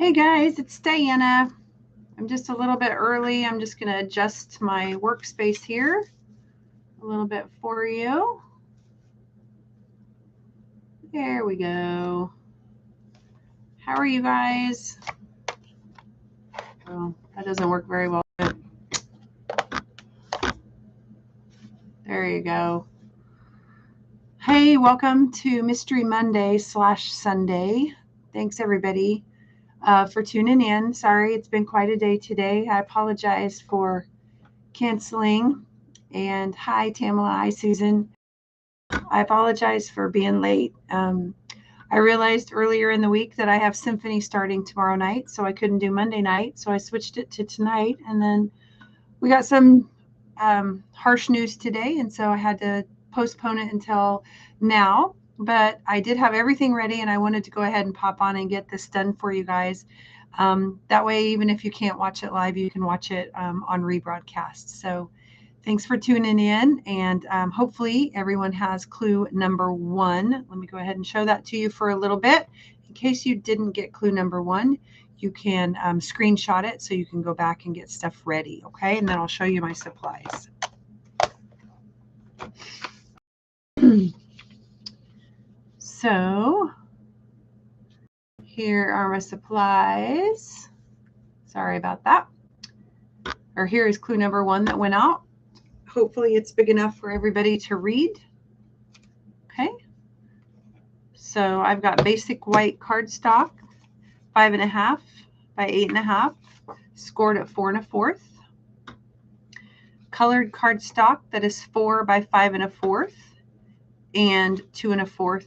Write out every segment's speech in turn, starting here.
Hey guys, it's Diana. I'm just a little bit early. I'm just going to adjust my workspace here a little bit for you. There we go. How are you guys? Oh, that doesn't work very well. There you go. Hey, welcome to Mystery Monday / Sunday. Thanks everybody for tuning in. Sorry, it's been quite a day today. I apologize for canceling. And hi, Tamala. Hi, Susan. I apologize for being late. I realized earlier in the week that I have symphony starting tomorrow night, so I couldn't do Monday night, so I switched it to tonight. And then we got some harsh news today, and so I had to postpone it until now. But I did have everything ready, and I wanted to go ahead and pop on and get this done for you guys. That way, even if you can't watch it live, you can watch it on rebroadcast. So thanks for tuning in, and hopefully everyone has clue number 1. Let me go ahead and show that to you for a little bit. In case you didn't get clue number 1, you can screenshot it so you can go back and get stuff ready, okay? And then I'll show you my supplies. So here are my supplies. Sorry about that. Or here is clue number 1 that went out. Hopefully it's big enough for everybody to read. Okay. So I've got basic white cardstock, 5.5 by 8.5, scored at 4 1/4. Colored cardstock that is 4 by 5 1/4 and 2 1/4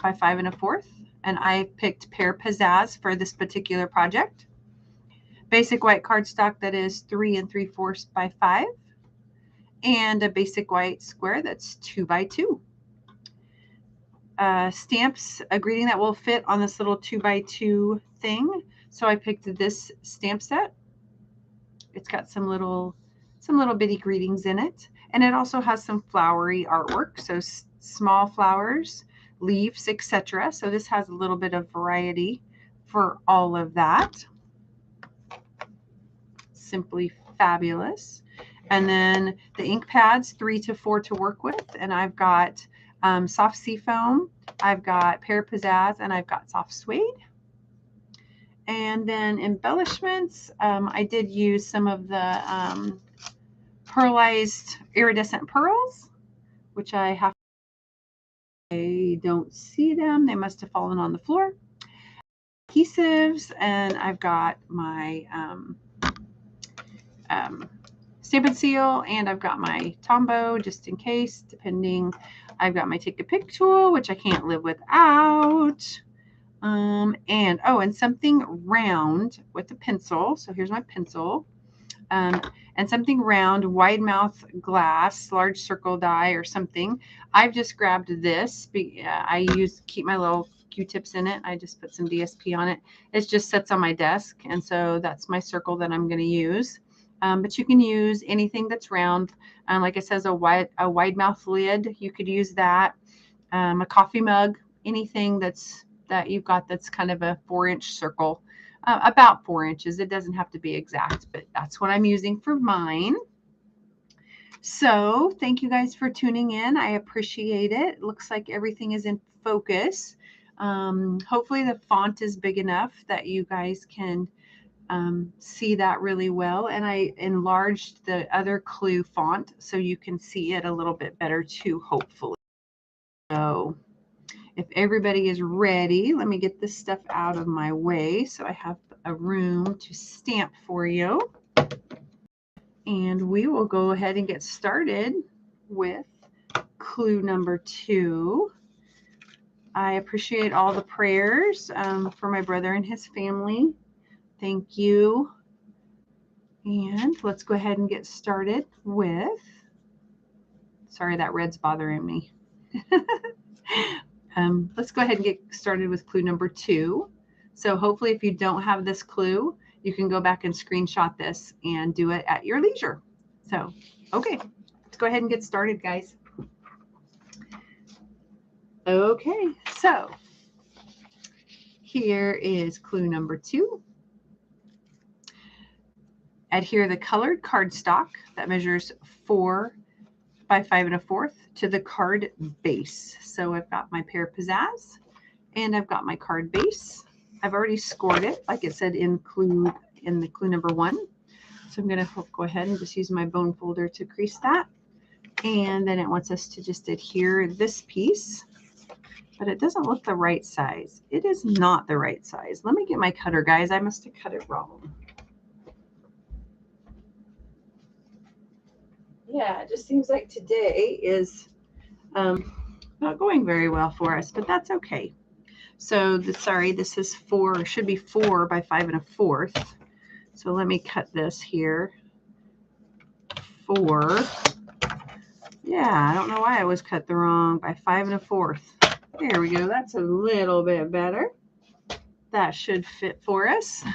by 5 1/4. And I picked Pear Pizzazz for this particular project. Basic white cardstock that is 3 3/4 by 5. And a basic white square that's 2 by 2. Stamps, a greeting that will fit on this little 2 by 2 thing. So I picked this stamp set. It's got some little bitty greetings in it. And it also has some flowery artwork. So small flowers, leaves, etc. So this has a little bit of variety for all of that. Simply fabulous. And then the ink pads, 3 to 4 to work with. And I've got soft seafoam, I've got Pear Pizzazz, and I've got soft suede. And then embellishments, I did use some of the pearlized iridescent pearls, which I don't see them. They must have fallen on the floor. Adhesives, and I've got my stamp and seal, and I've got my Tombow just in case, depending. I've got my take a pick tool, which I can't live without. And something round with a pencil. So here's my pencil. And something round, wide mouth glass, large circle die or something. I've just grabbed this. I keep my little Q-tips in it. I just put some DSP on it. It just sits on my desk. And so that's my circle that I'm going to use. But you can use anything that's round. Like it says, a wide mouth lid. You could use that. A coffee mug, anything that you've got that's kind of a 4-inch circle, about 4 inches. It doesn't have to be exact, but that's what I'm using for mine. So thank you guys for tuning in. I appreciate it. It looks like everything is in focus. Hopefully the font is big enough that you guys can see that really well. And I enlarged the other clue font so you can see it a little bit better too, hopefully. So if everybody is ready, let me get this stuff out of my way so I have a room to stamp for you. And we will go ahead and get started with clue number 2. I appreciate all the prayers for my brother and his family. Thank you. And let's go ahead and get started with, sorry, that red's bothering me. Let's go ahead and get started with clue number 2. So hopefully if you don't have this clue, you can go back and screenshot this and do it at your leisure. So, okay, let's go ahead and get started, guys. Okay, so here is clue number 2. adhere the colored cardstock that measures 4 by 5 1/4 to the card base. So I've got my Pear Pizzazz and I've got my card base. I've already scored it, like it said in the clue number 1. So I'm going to go ahead and just use my bone folder to crease that. And then it wants us to just adhere this piece, but it doesn't look the right size. It is not the right size. Let me get my cutter, guys. I must have cut it wrong. Yeah, it just seems like today is not going very well for us, but that's okay. So sorry, this is 4, should be 4 by 5 1/4. So let me cut this here. 4. Yeah, I don't know why I was cut the wrong, by 5 1/4. There we go. That's a little bit better. That should fit for us.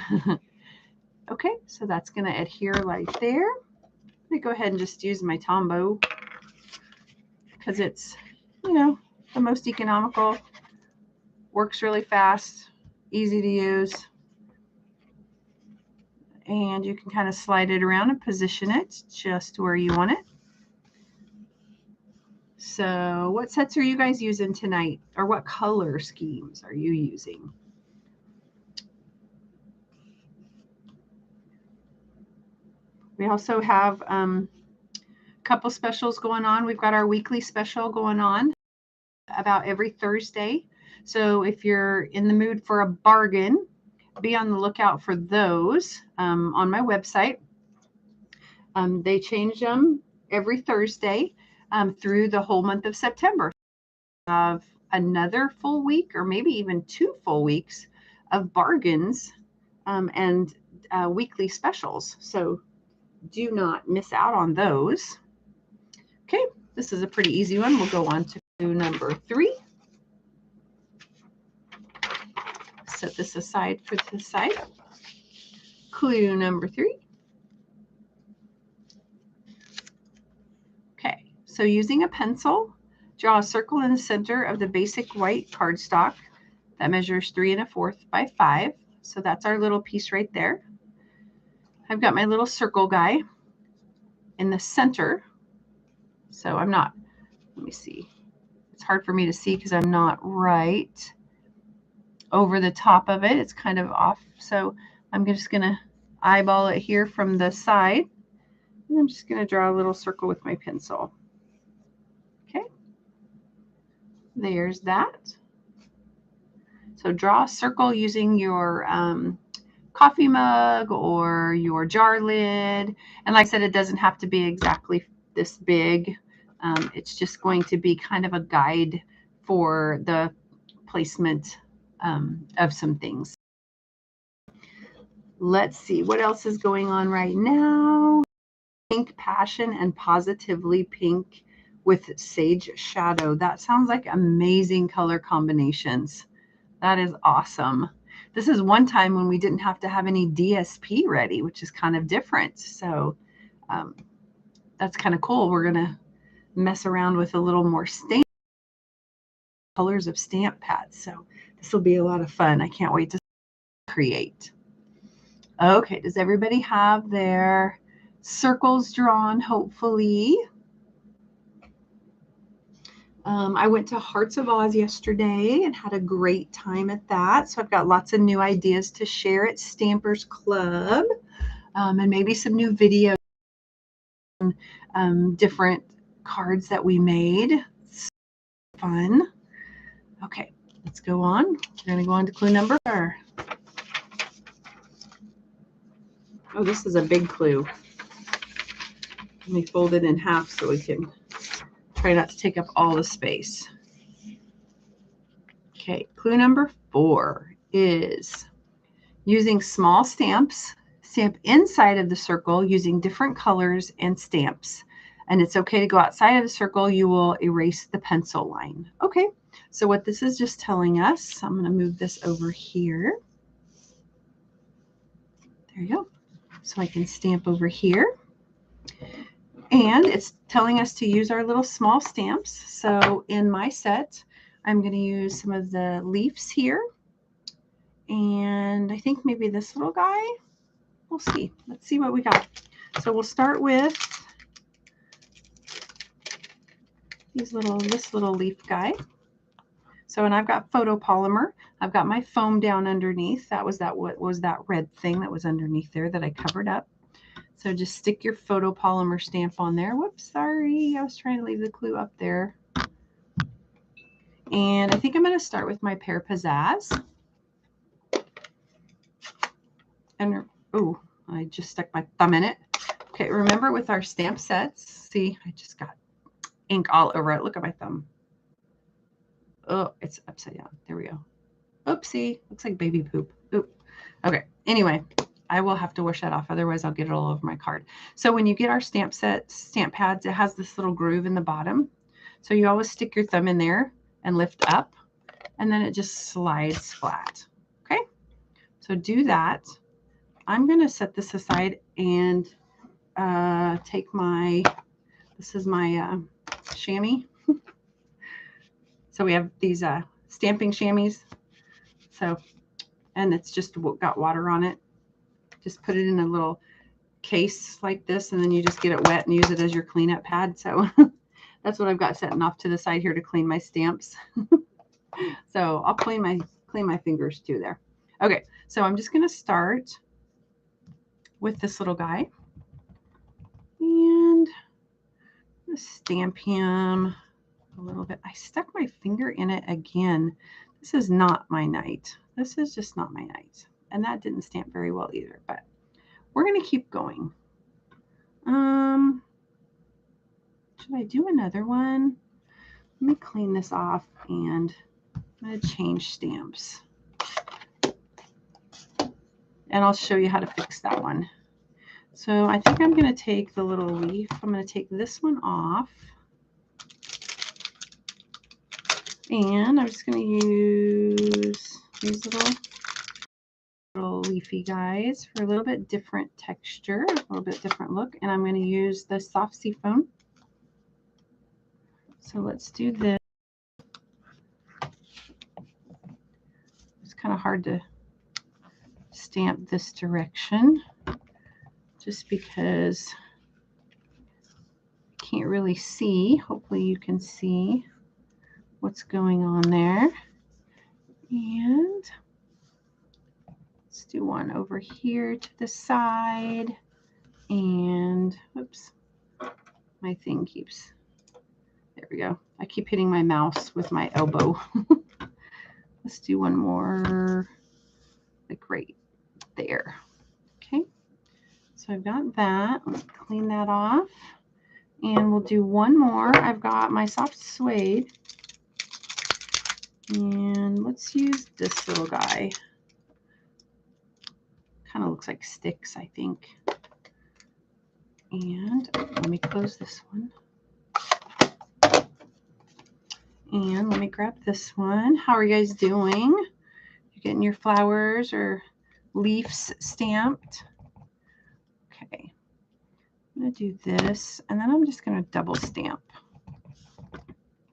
Okay, so that's going to adhere right there. Let me go ahead and just use my Tombow because it's, you know, the most economical, works really fast, easy to use, and you can kind of slide it around and position it just where you want it. So what sets are you guys using tonight, or what color schemes are you using? We also have a couple specials going on. We've got our weekly special going on about every Thursday. So if you're in the mood for a bargain, be on the lookout for those on my website. They change them every Thursday through the whole month of September. Of another full week, or maybe even 2 full weeks of bargains and weekly specials. So do not miss out on those. Okay, this is a pretty easy one. We'll go on to clue number 3. Set this aside for the side. Clue number 3. Okay, so using a pencil, draw a circle in the center of the basic white cardstock that measures 3 1/4 by 5. So that's our little piece right there. I've got my little circle guy in the center. So I'm not, let me see. It's hard for me to see because I'm not right over the top of it. It's kind of off. So I'm just going to eyeball it here from the side. And I'm just going to draw a little circle with my pencil. Okay. There's that. So draw a circle using your coffee mug or your jar lid. And like I said, it doesn't have to be exactly this big. It's just going to be kind of a guide for the placement of some things. Let's see what else is going on right now. Pink Passion and Positively Pink with Sage Shadow. That sounds like amazing color combinations. That is awesome. This is one time when we didn't have to have any DSP ready, which is kind of different. So that's kind of cool. We're going to mess around with a little more stamp colors of stamp pads. So this will be a lot of fun. I can't wait to create. Okay, does everybody have their circles drawn, hopefully? I went to Hearts of Oz yesterday and had a great time at that. So I've got lots of new ideas to share at Stampers Club, and maybe some new videos, different cards that we made. It's fun. Okay, let's go on. We're going to go on to clue number 4. Oh, this is a big clue. Let me fold it in half so we can try not to take up all the space. Okay, clue number 4 is using small stamps, stamp inside of the circle using different colors and stamps. And it's okay to go outside of the circle. You will erase the pencil line. Okay, so what this is just telling us, I'm going to move this over here. There you go. So I can stamp over here. And it's telling us to use our little small stamps. So in my set, I'm going to use some of the leaves here. And I think maybe this little guy we'll see. Let's see what we got. So we'll start with this little leaf guy. So, and I've got photopolymer. I've got my foam down underneath. What was that red thing that was underneath there that I covered up. So just stick your photopolymer stamp on there. Whoops, sorry. I was trying to leave the clue up there. And I think I'm going to start with my Pear Pizzazz. And, oh, I just stuck my thumb in it. Okay, remember with our stamp sets, see, I just got ink all over it. Look at my thumb. Oh, it's upside down. There we go. Oopsie. Looks like baby poop. Oop. Okay. Anyway, I will have to wash that off. Otherwise, I'll get it all over my card. So when you get our stamp pads, it has this little groove in the bottom. So you always stick your thumb in there and lift up, and then it just slides flat. Okay. So do that. I'm going to set this aside and take this is my chamois. So we have these stamping chamois. So, and it's just got water on it. Just put it in a little case like this, and then you just get it wet and use it as your cleanup pad. So that's what I've got setting off to the side here to clean my stamps. So I'll clean my fingers too there. Okay, so I'm just going to start with this little guy. And stamp him a little bit. I stuck my finger in it again. This is not my night. This is just not my night. And that didn't stamp very well either, but we're going to keep going. Should I do another one? Let me clean this off and I'm going to change stamps. And I'll show you how to fix that one. So I think I'm going to take the little leaf. I'm going to take this one off. And I'm just going to use these little leafy guys for a little bit different texture, a little bit different look. And I'm going to use the soft seafoam. So let's do this. It's kind of hard to stamp this direction just because I can't really see. Hopefully you can see what's going on there. And let's do one over here to the side. And oops, my thing keeps, there we go. I keep hitting my mouse with my elbow. Let's do one more, like right there. Okay, so I've got that. Let's clean that off. And we'll do one more. I've got my soft suede. And let's use this little guy. Kind of looks like sticks, I think. And let me close this one. And let me grab this one. How are you guys doing? You getting your flowers or leaves stamped? Okay. I'm going to do this, and then I'm just going to double stamp,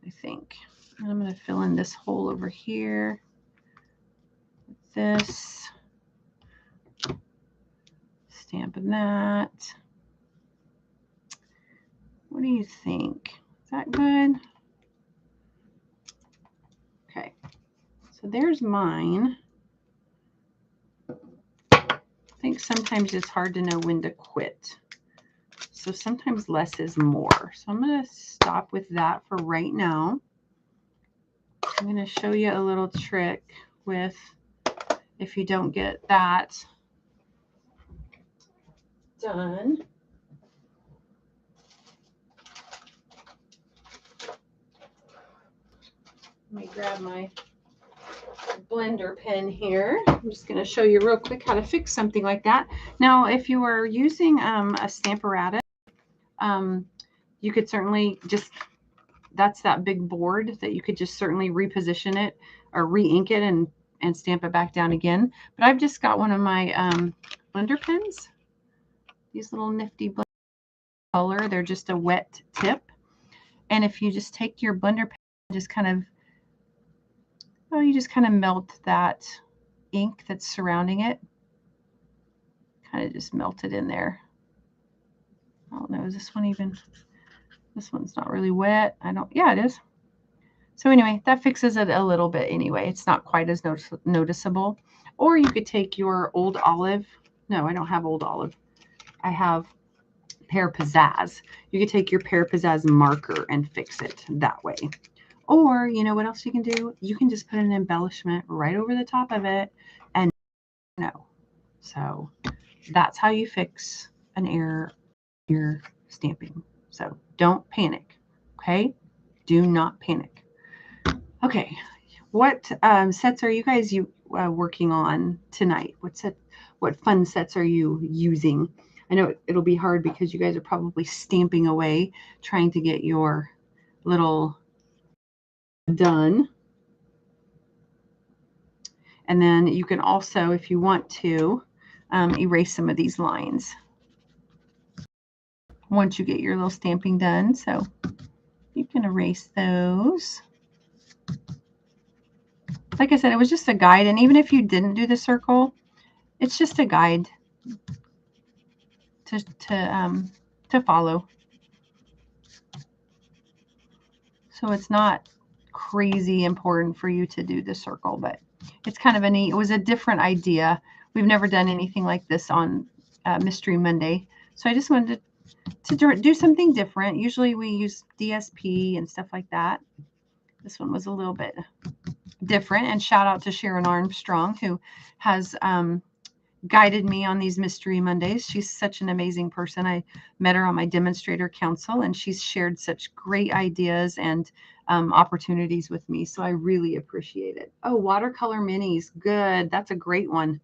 I think. And I'm going to fill in this hole over here with this. Stamping that. What do you think? Is that good? Okay. So there's mine. I think sometimes it's hard to know when to quit. So sometimes less is more. So I'm going to stop with that for right now. I'm going to show you a little trick with if you don't get that done. Let me grab my blender pen here. I'm just going to show you real quick how to fix something like that. Now, if you are using a Stamparatus, you could certainly just, that's that big board that you could just certainly reposition it or re-ink it and stamp it back down again. But I've just got one of my blender pens. These little nifty blender color. They're just a wet tip. And if you just take your blender pen and just kind of, well, you just kind of melt that ink that's surrounding it. kind of just melted in there. I don't know, is this one even, this one's not really wet. Yeah, it is. So anyway, that fixes it a little bit anyway. It's not quite as noticeable. Or you could take your Old Olive. No, I don't have Old Olive. I have Pear Pizzazz. You could take your Pear Pizzazz marker and fix it that way. Or, you know what else you can do? You can just put an embellishment right over the top of it and no. So that's how you fix an error in your stamping. So don't panic, okay? Do not panic. Okay, what sets are you guys working on tonight? What fun sets are you using? I know it'll be hard because you guys are probably stamping away trying to get your little done. And then you can also, if you want to, erase some of these lines once you get your little stamping done. So you can erase those. Like I said, it was just a guide. And even if you didn't do the circle, it's just a guide to follow. So it's not crazy important for you to do the circle, but it's kind of it was a different idea. We've never done anything like this on Mystery Monday. So I just wanted to do something different. Usually we use DSP and stuff like that. This one was a little bit different. And shout out to Sharon Armstrong, who has guided me on these Mystery Mondays. She's such an amazing person. I met her on my demonstrator council, and she's shared such great ideas and opportunities with me. So I really appreciate it. Oh, watercolor minis. Good. That's a great one.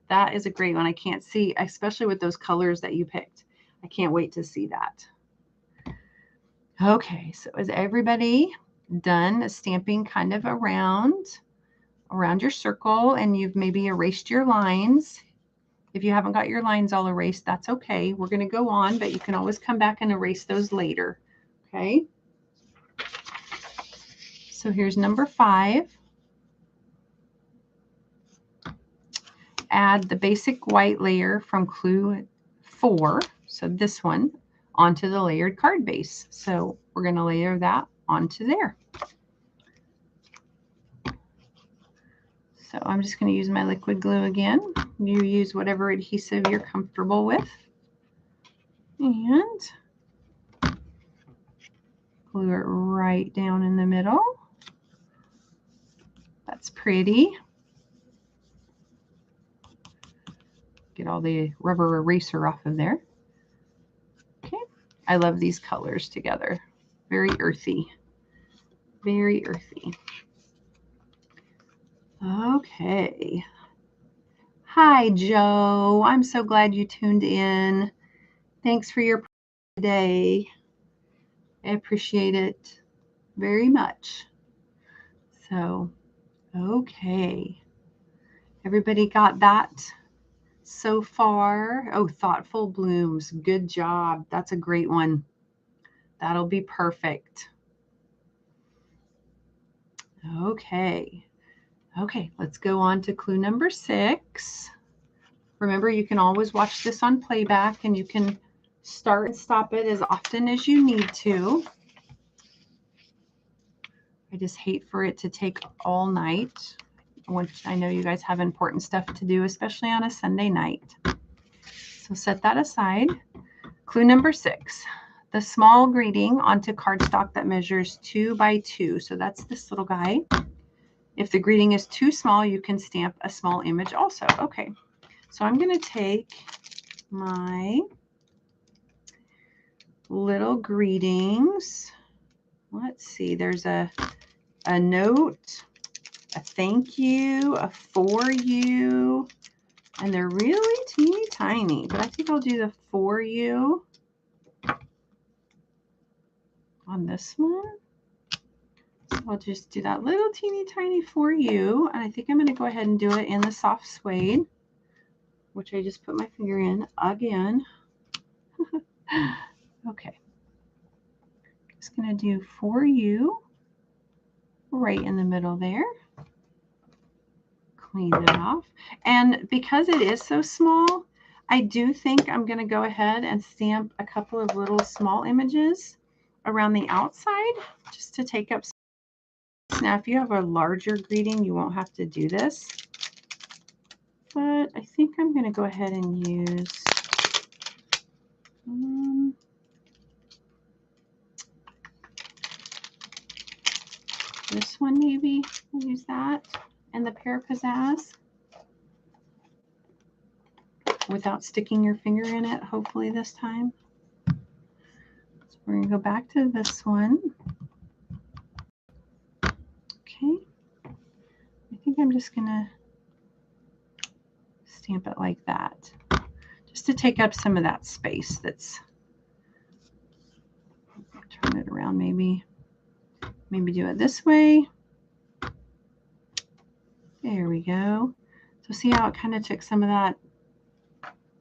That is a great one. I can't see, especially with those colors that you picked. I can't wait to see that. Okay, so is everybody done stamping kind of around your circle, and you've maybe erased your lines? If you haven't got your lines all erased, that's okay. We're going to go on, but you can always come back and erase those later. Okay. So here's number 5. Add the basic white layer from Clue 4. So this one onto the layered card base. So we're going to layer that onto there. So I'm just going to use my liquid glue again. You use whatever adhesive you're comfortable with. And glue it right down in the middle. That's pretty. Get all the rubber eraser off of there. Okay. I love these colors together. Very earthy. Very earthy. Okay. Hi, Joe. I'm so glad you tuned in. Thanks for your today. I appreciate it very much. So, okay. Everybody got that so far? Oh, thoughtful blooms. Good job. That's a great one. That'll be perfect. Okay. Okay, let's go on to clue number 6. Remember, you can always watch this on playback, and you can start and stop it as often as you need to. I just hate for it to take all night. I know you guys have important stuff to do, especially on a Sunday night. So set that aside. Clue number 6. The small greeting onto cardstock that measures 2 by 2. So that's this little guy. If the greeting is too small, you can stamp a small image also. Okay, so I'm going to take my little greetings. Let's see, there's a note, a thank you, a for you, and they're really teeny tiny, but I think I'll do the for you on this one. So I'll just do that little teeny tiny for you, and I think I'm going to go ahead and do it in the soft suede, which I just put my finger in again. Okay, just going to do for you right in the middle there. Clean it off. And because it is so small, I do think I'm going to go ahead and stamp a couple of little small images around the outside just to take up space. Now, if you have a larger greeting, you won't have to do this. But I think I'm going to go ahead and use this one maybe. I'll use that and the Pear Pizzazz without sticking your finger in it, hopefully this time. So we're going to go back to this one. Okay. I think I'm just going to stamp it like that, just to take up some of that space that's, turn it around maybe do it this way. There we go. So see how it kind of took some of that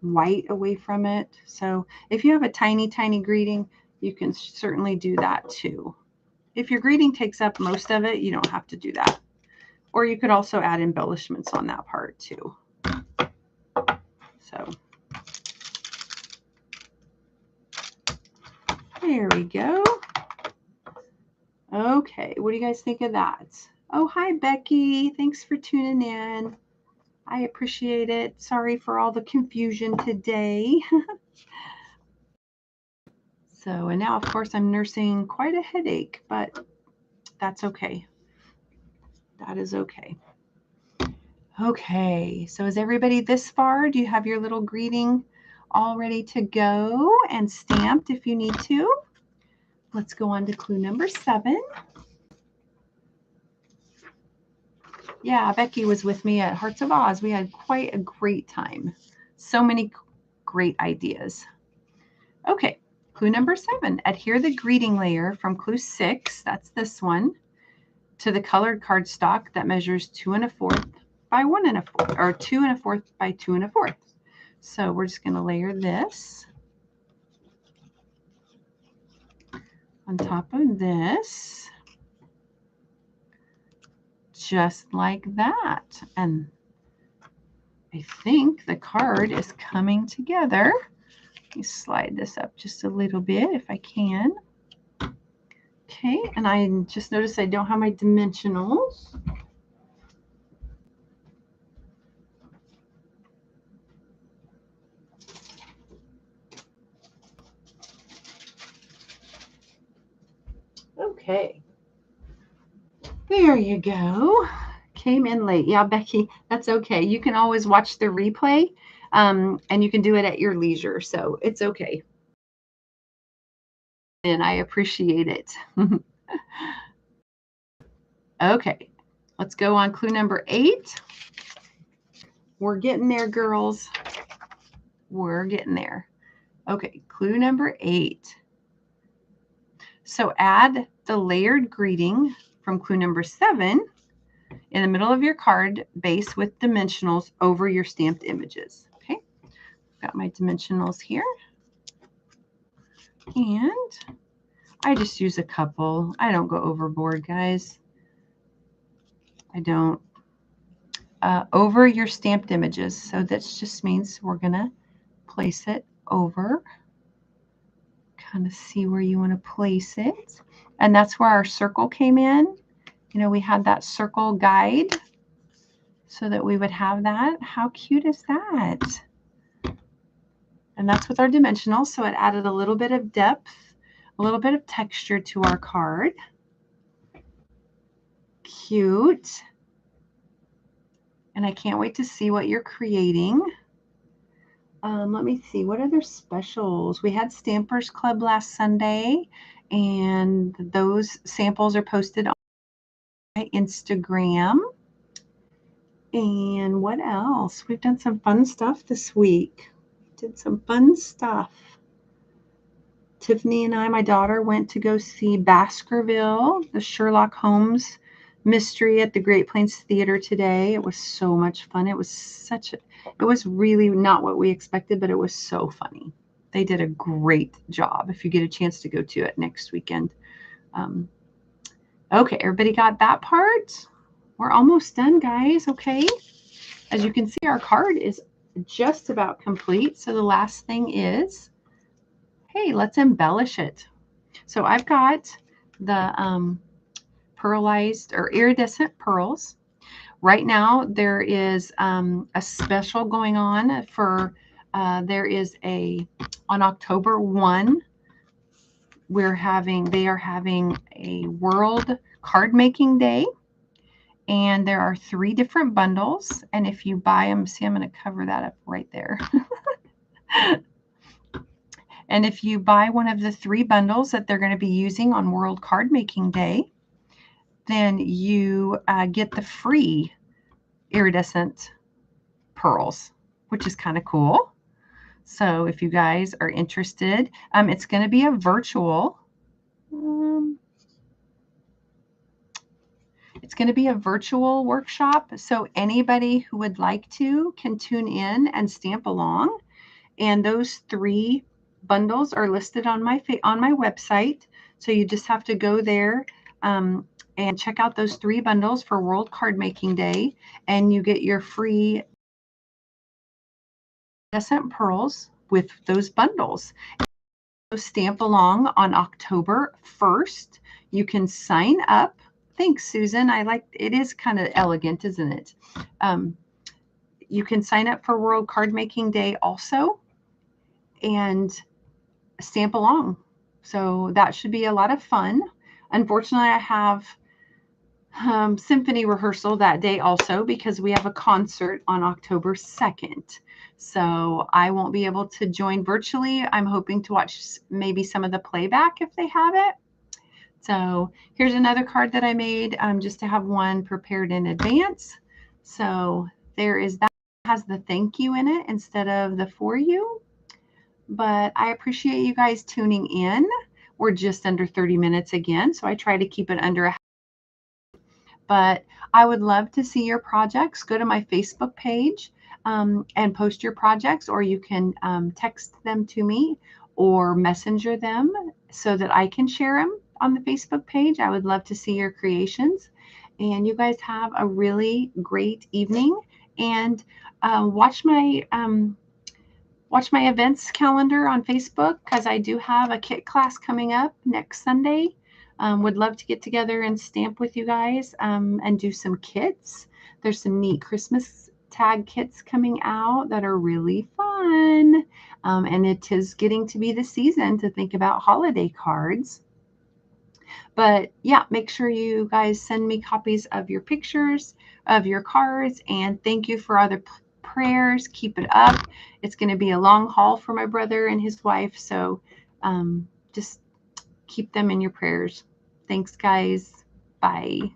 white away from it. So if you have a tiny, tiny greeting, you can certainly do that too. If your greeting takes up most of it, you don't have to do that. Or you could also add embellishments on that part too. So there we go. Okay, what do you guys think of that? Oh, hi, Becky. Thanks for tuning in. I appreciate it. Sorry for all the confusion today. So, and now, of course, I'm nursing quite a headache, but that's okay. That is okay. Okay, so is everybody this far? Do you have your little greeting all ready to go and stamped if you need to? Let's go on to clue number 7. Yeah, Becky was with me at Hearts of Oz. We had quite a great time. So many great ideas. Okay, clue number 7. Adhere the greeting layer from clue 6, that's this one, to the colored cardstock that measures 2 1/4 by 1 1/4, or 2 1/4 by 2 1/4. So we're just going to layer this on top of this, just like that. And I think the card is coming together. Let me slide this up just a little bit if I can. Okay, and I just noticed I don't have my dimensionals. Okay, there you go. Came in late. Yeah, Becky, that's okay. You can always watch the replay, and you can do it at your leisure, so it's okay. And I appreciate it. Okay, let's go on clue number 8. We're getting there, girls. We're getting there. Okay, clue number 8. So add the layered greeting from clue number 7 in the middle of your card base with dimensionals over your stamped images. Okay, got my dimensionals here. And I just use a couple. I don't go overboard, guys. I don't. Over your stamped images. So that just means we're going to place it over. Kind of see where you want to place it. And that's where our circle came in. You know, we had that circle guide so that we would have that. How cute is that? And that's with our dimensionals. So it added a little bit of depth, a little bit of texture to our card. Cute. And I can't wait to see what you're creating. Let me see, what other specials? We had Stampers Club last Sunday, and those samples are posted on my Instagram. And what else? We've done some fun stuff this week. Did some fun stuff. Tiffany and I, my daughter, went to go see Baskerville, the Sherlock Holmes mystery at the Great Plains Theater today. It was so much fun. It was really not what we expected, but it was so funny. They did a great job. If you get a chance to go to it next weekend. Okay, everybody got that part? We're almost done, guys. Okay. As you can see, our card is just about complete. So the last thing is, hey, let's embellish it. So I've got the pearlized or iridescent pearls. Right now, there is a special going on for, there is on October 1, they are having a World Card Making Day. And there are 3 different bundles. And if you buy them, see, I'm going to cover that up right there. And if you buy one of the 3 bundles that they're going to be using on World Card Making Day, then you get the free iridescent pearls, which is kind of cool. So if you guys are interested, it's going to be a virtual. It's going to be a virtual workshop. So anybody who would like to can tune in and stamp along. And those 3 bundles are listed on my website. So you just have to go there and check out those 3 bundles for World Card Making Day, and you get your free iridescent pearls with those bundles. Stamp along on October 1st. You can sign up. Thanks, Susan. I like it. Is kind of elegant, isn't it? You can sign up for World Card Making Day also and stamp along. So that should be a lot of fun. Unfortunately, I have symphony rehearsal that day also because we have a concert on October 2nd. So I won't be able to join virtually. I'm hoping to watch maybe some of the playback if they have it. So here's another card that I made just to have one prepared in advance. So there is that. Has the thank you in it instead of the for you. But I appreciate you guys tuning in. We're just under 30 minutes again, so I try to keep it under a. But I would love to see your projects. Go to my Facebook page and post your projects, or you can text them to me or messenger them so that I can share them on the Facebook page. I would love to see your creations. And you guys have a really great evening. And watch my events calendar on Facebook because I do have a kit class coming up next Sunday. Would love to get together and stamp with you guys and do some kits. There's some neat Christmas tag kits coming out that are really fun. And it is getting to be the season to think about holiday cards. But yeah, make sure you guys send me copies of your pictures of your cards, and thank you for all the prayers. Keep it up. It's going to be a long haul for my brother and his wife, so just keep them in your prayers. Thanks, guys. Bye.